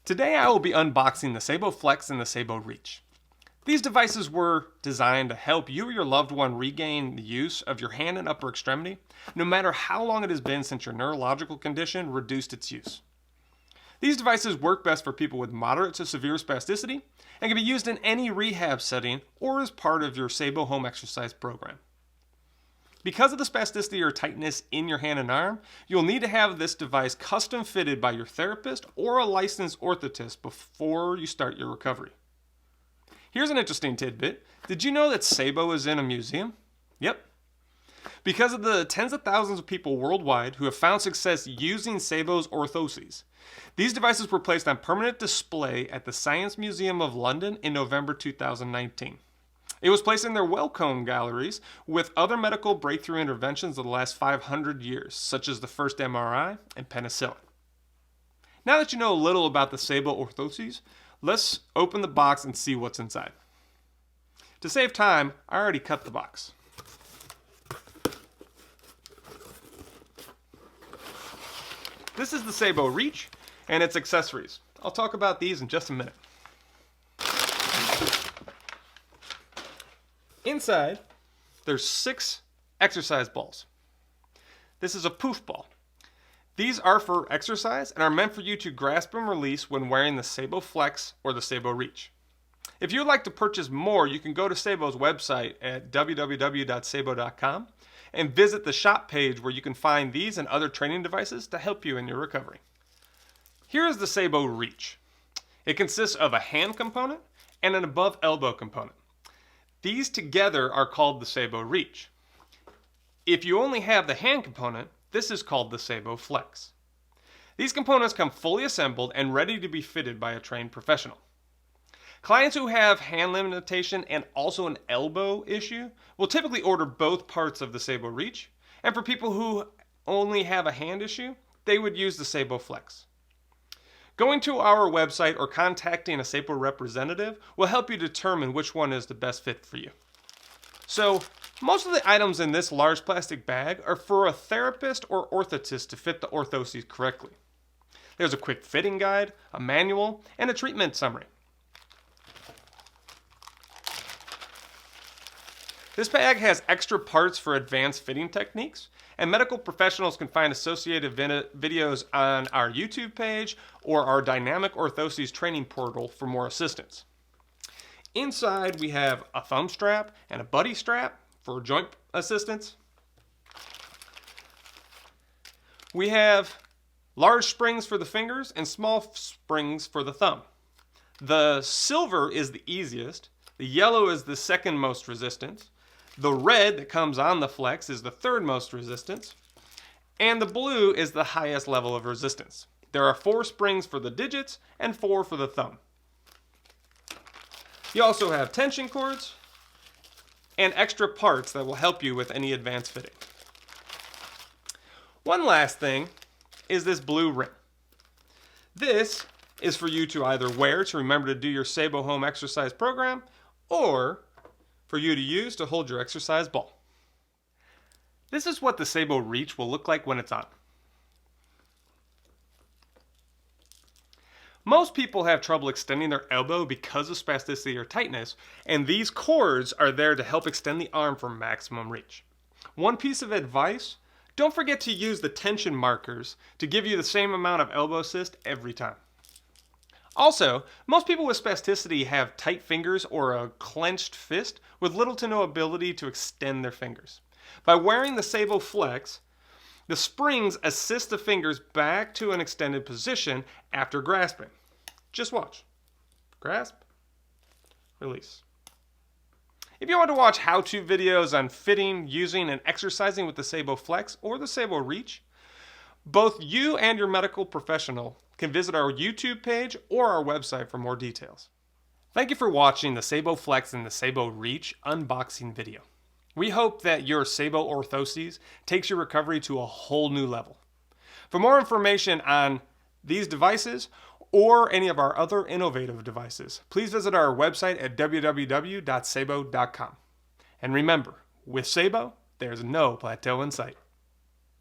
Today I will be unboxing the Saebo Flex and the Saebo Reach. These devices were designed to help you or your loved one regain the use of your hand and upper extremity, no matter how long it has been since your neurological condition reduced its use. These devices work best for people with moderate to severe spasticity and can be used in any rehab setting or as part of your Saebo home exercise program. Because of the spasticity or tightness in your hand and arm, you'll need to have this device custom fitted by your therapist or a licensed orthotist before you start your recovery. Here's an interesting tidbit. Did you know that Saebo is in a museum? Yep. Because of the tens of thousands of people worldwide who have found success using Saebo's orthoses, these devices were placed on permanent display at the Science Museum of London in November 2019. It was placed in their Wellcome galleries with other medical breakthrough interventions of the last 500 years, such as the first MRI and penicillin. Now that you know a little about the Saebo orthoses, let's open the box and see what's inside. To save time, I already cut the box. This is the Saebo Reach and its accessories. I'll talk about these in just a minute. Inside, there's 6 exercise balls. This is a poof ball. These are for exercise and are meant for you to grasp and release when wearing the Saebo Flex or the Saebo Reach. If you would like to purchase more, you can go to Saebo's website at www.saebo.com and visit the shop page where you can find these and other training devices to help you in your recovery. Here is the Saebo Reach. It consists of a hand component and an above elbow component. These together are called the Saebo Reach. If you only have the hand component, this is called the Saebo Flex. These components come fully assembled and ready to be fitted by a trained professional. Clients who have hand limitation and also an elbow issue will typically order both parts of the Saebo Reach, and for people who only have a hand issue, they would use the Saebo Flex. Going to our website or contacting a Saebo representative will help you determine which one is the best fit for you. So, most of the items in this large plastic bag are for a therapist or orthotist to fit the orthoses correctly. There's a quick fitting guide, a manual, and a treatment summary. This bag has extra parts for advanced fitting techniques, and medical professionals can find associated videos on our YouTube page or our Dynamic Orthoses training portal for more assistance. Inside we have a thumb strap and a buddy strap for joint assistance. We have large springs for the fingers and small springs for the thumb. The silver is the easiest, the yellow is the second most resistance, the red that comes on the Flex is the third most resistance, and the blue is the highest level of resistance. There are 4 springs for the digits and 4 for the thumb. You also have tension cords and extra parts that will help you with any advanced fitting. One last thing is this blue ring. This is for you to either wear to remember to do your Saebo home exercise program, or for you to use to hold your exercise ball. This is what the Saebo Reach will look like when it's on. Most people have trouble extending their elbow because of spasticity or tightness, and these cords are there to help extend the arm for maximum reach. One piece of advice, don't forget to use the tension markers to give you the same amount of elbow assist every time. Also, most people with spasticity have tight fingers or a clenched fist with little to no ability to extend their fingers. By wearing the Saebo Flex, the springs assist the fingers back to an extended position after grasping. Just watch. Grasp, release. If you want to watch how-to videos on fitting, using, and exercising with the Saebo Flex or the Saebo Reach, both you and your medical professional can visit our YouTube page or our website for more details. Thank you for watching the Saebo Flex and the Saebo Reach unboxing video. We hope that your Saebo orthoses takes your recovery to a whole new level. For more information on these devices or any of our other innovative devices, please visit our website at www.saebo.com. And remember, with Saebo, there's no plateau in sight.